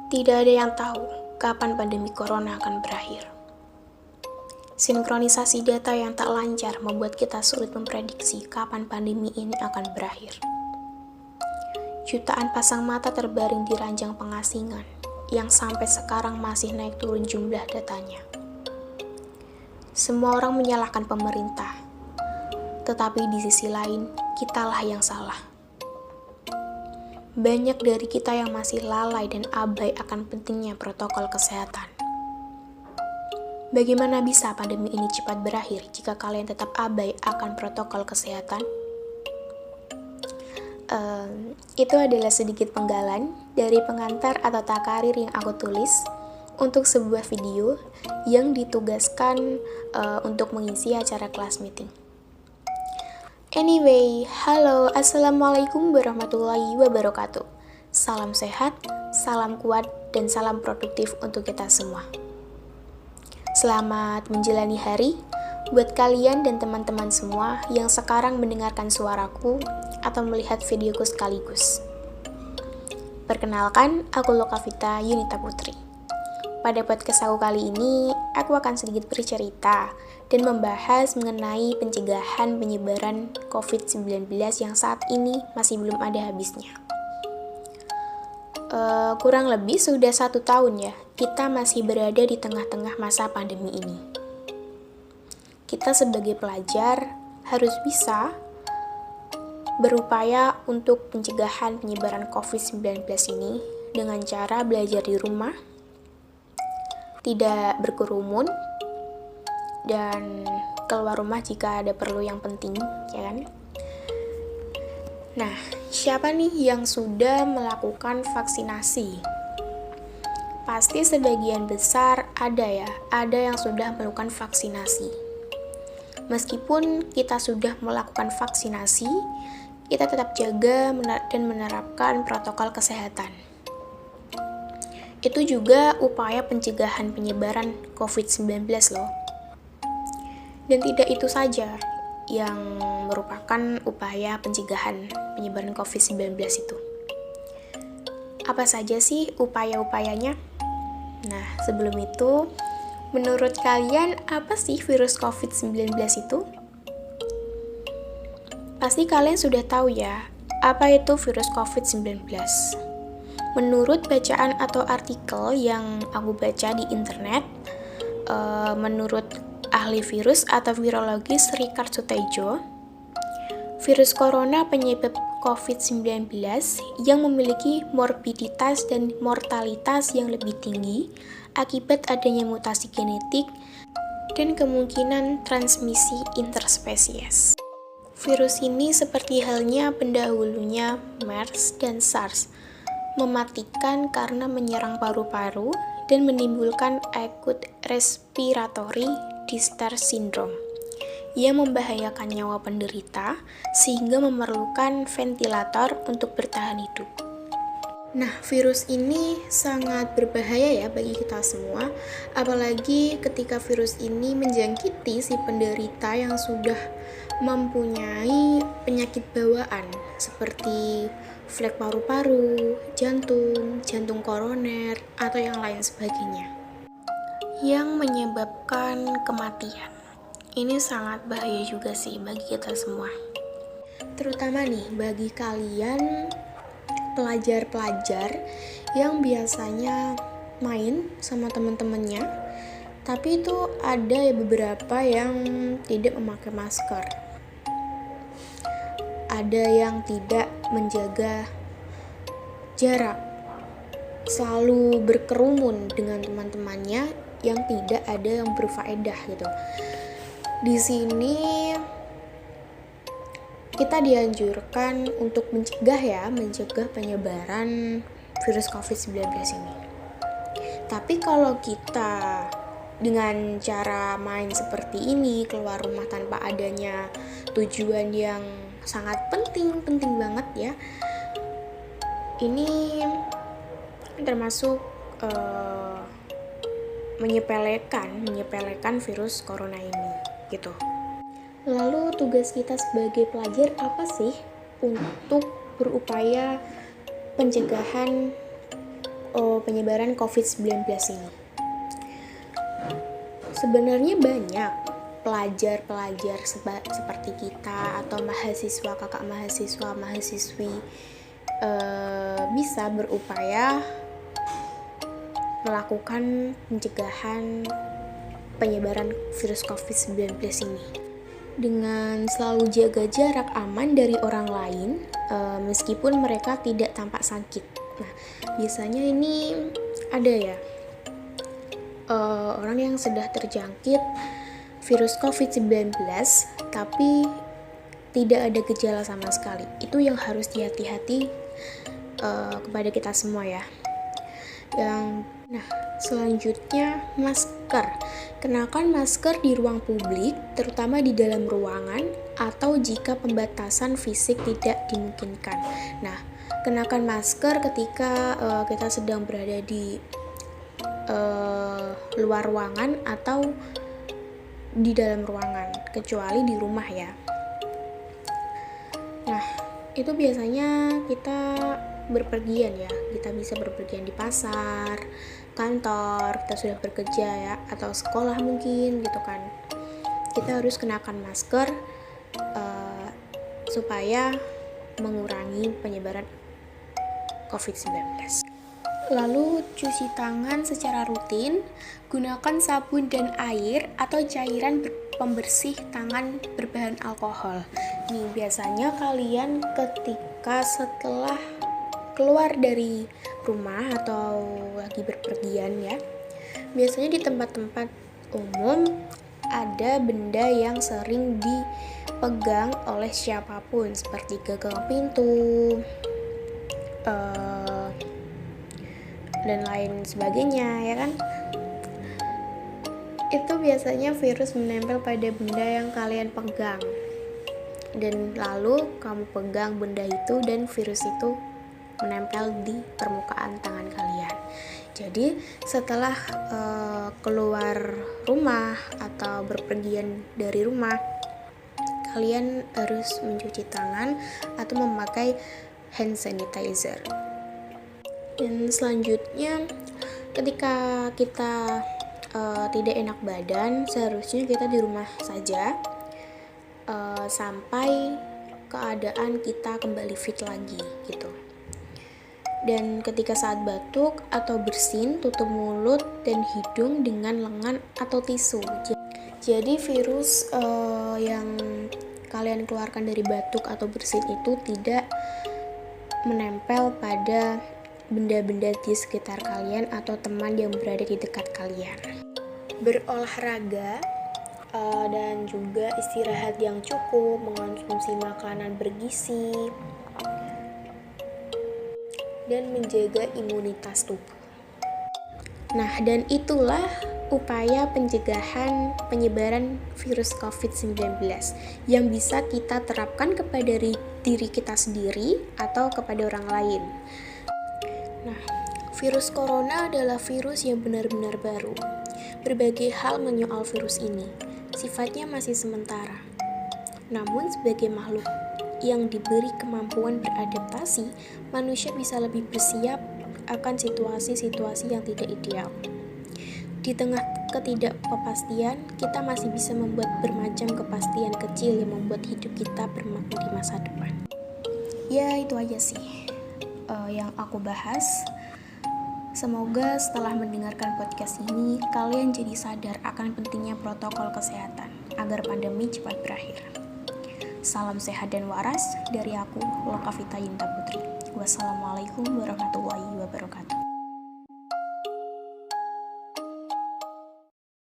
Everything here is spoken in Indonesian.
Tidak ada yang tahu kapan pandemi corona akan berakhir. Sinkronisasi data yang tak lancar membuat kita sulit memprediksi kapan pandemi ini akan berakhir. Jutaan pasang mata terbaring di ranjang pengasingan yang sampai sekarang masih naik turun jumlah datanya. Semua orang menyalahkan pemerintah, tetapi di sisi lain, kitalah yang salah. Banyak dari kita yang masih lalai dan abai akan pentingnya protokol kesehatan. Bagaimana bisa pandemi ini cepat berakhir jika kalian tetap abai akan protokol kesehatan? Itu adalah sedikit penggalan dari pengantar atau takarir yang aku tulis untuk sebuah video yang ditugaskan untuk mengisi acara kelas meeting. Anyway, halo, assalamualaikum warahmatullahi wabarakatuh. Salam sehat, salam kuat, dan salam produktif untuk kita semua. Selamat menjalani hari buat kalian dan teman-teman semua yang sekarang mendengarkan suaraku atau melihat videoku sekaligus. Perkenalkan, aku Lokavita Yunita Putri. Pada podcast aku kali ini, aku akan sedikit bercerita dan membahas mengenai pencegahan penyebaran COVID-19 yang saat ini masih belum ada habisnya. Kurang lebih sudah 1 tahun ya, kita masih berada di tengah-tengah masa pandemi ini. Kita sebagai pelajar harus bisa berupaya untuk pencegahan penyebaran COVID-19 ini dengan cara belajar di rumah, tidak berkerumun, dan keluar rumah jika ada perlu yang penting, ya kan? Nah, siapa nih yang sudah melakukan vaksinasi? Pasti sebagian besar ada yang sudah melakukan vaksinasi. Meskipun kita sudah melakukan vaksinasi, kita tetap jaga dan menerapkan protokol kesehatan. Itu juga upaya pencegahan penyebaran COVID-19 loh. Dan tidak itu saja yang merupakan upaya pencegahan penyebaran COVID-19 itu. Apa saja sih upaya-upayanya? Nah, sebelum itu, menurut kalian apa sih virus COVID-19 itu? Pasti kalian sudah tahu ya, apa itu virus COVID-19. Menurut bacaan atau artikel yang aku baca di internet, menurut ahli virus atau virologis Richard Sutejo, virus corona penyebab COVID-19 yang memiliki morbiditas dan mortalitas yang lebih tinggi akibat adanya mutasi genetik dan kemungkinan transmisi interspesies. Virus ini seperti halnya pendahulunya MERS dan SARS, mematikan karena menyerang paru-paru dan menimbulkan acute respiratory distress syndrome yang membahayakan nyawa penderita sehingga memerlukan ventilator untuk bertahan hidup. Nah, virus ini sangat berbahaya ya bagi kita semua, apalagi ketika virus ini menjangkiti si penderita yang sudah mempunyai penyakit bawaan seperti flek paru-paru, jantung koroner, atau yang lain sebagainya yang menyebabkan kematian. Ini sangat bahaya juga sih bagi kita semua. Terutama nih bagi kalian pelajar-pelajar yang biasanya main sama teman-temannya, tapi itu ada beberapa yang tidak memakai masker. Ada yang tidak menjaga jarak, selalu berkerumun dengan teman-temannya yang tidak ada yang berfaedah gitu. Di sini kita dianjurkan untuk mencegah penyebaran virus COVID-19 ini. Tapi kalau kita dengan cara main seperti ini, keluar rumah tanpa adanya tujuan yang sangat penting banget ya, ini termasuk menyepelekan virus corona ini gitu. Lalu tugas kita sebagai pelajar apa sih untuk berupaya pencegahan penyebaran COVID-19 ini. Sebenarnya banyak pelajar-pelajar seperti kita atau mahasiswa, kakak mahasiswa, mahasiswi bisa berupaya melakukan pencegahan penyebaran virus COVID-19 ini dengan selalu jaga jarak aman dari orang lain meskipun mereka tidak tampak sakit. Nah, biasanya ini ada ya orang yang sudah terjangkit virus COVID-19 tapi tidak ada gejala sama sekali. Itu yang harus dihati-hati kepada kita semua ya. Nah, selanjutnya masker. Kenakan masker di ruang publik, terutama di dalam ruangan atau jika pembatasan fisik tidak dimungkinkan. Nah, kenakan masker ketika kita sedang berada di luar ruangan atau di dalam ruangan, kecuali di rumah ya. Nah, itu biasanya kita berpergian ya, kita bisa berpergian di pasar, kantor, kita sudah bekerja ya, atau sekolah mungkin gitu kan. Kita harus kenakan masker supaya mengurangi penyebaran COVID-19. Lalu cuci tangan secara rutin, gunakan sabun dan air atau cairan pembersih tangan berbahan alkohol. Nih, biasanya kalian ketika setelah keluar dari rumah atau lagi berpergian ya, biasanya di tempat-tempat umum ada benda yang sering dipegang oleh siapapun seperti gagang pintu dan lain sebagainya ya kan. Itu biasanya virus menempel pada benda yang kalian pegang dan lalu kamu pegang benda itu dan virus itu menempel di permukaan tangan kalian. Jadi setelah keluar rumah atau berpergian dari rumah, kalian harus mencuci tangan atau memakai hand sanitizer. Dan selanjutnya, ketika kita tidak enak badan, seharusnya kita di rumah saja sampai keadaan kita kembali fit lagi gitu. Dan ketika saat batuk atau bersin, tutup mulut dan hidung dengan lengan atau tisu. Jadi virus yang kalian keluarkan dari batuk atau bersin itu tidak menempel pada benda-benda di sekitar kalian atau teman yang berada di dekat kalian. Berolahraga dan juga istirahat yang cukup, mengonsumsi makanan bergizi, dan menjaga imunitas tubuh. Nah, dan itulah upaya pencegahan penyebaran virus COVID-19 yang bisa kita terapkan kepada diri kita sendiri atau kepada orang lain. Nah, virus corona adalah virus yang benar-benar baru. Berbagai hal menyoal virus ini, sifatnya masih sementara. Namun sebagai makhluk yang diberi kemampuan beradaptasi, manusia bisa lebih bersiap akan situasi-situasi yang tidak ideal. Di tengah ketidakpastian, kita masih bisa membuat bermacam kepastian kecil yang membuat hidup kita bermakna di masa depan. Ya, itu aja sih yang aku bahas. Semoga setelah mendengarkan podcast ini, kalian jadi sadar akan pentingnya protokol kesehatan agar pandemi cepat berakhir. Salam sehat dan waras dari aku, Lokavita Yunta Putri. Wassalamualaikum warahmatullahi wabarakatuh.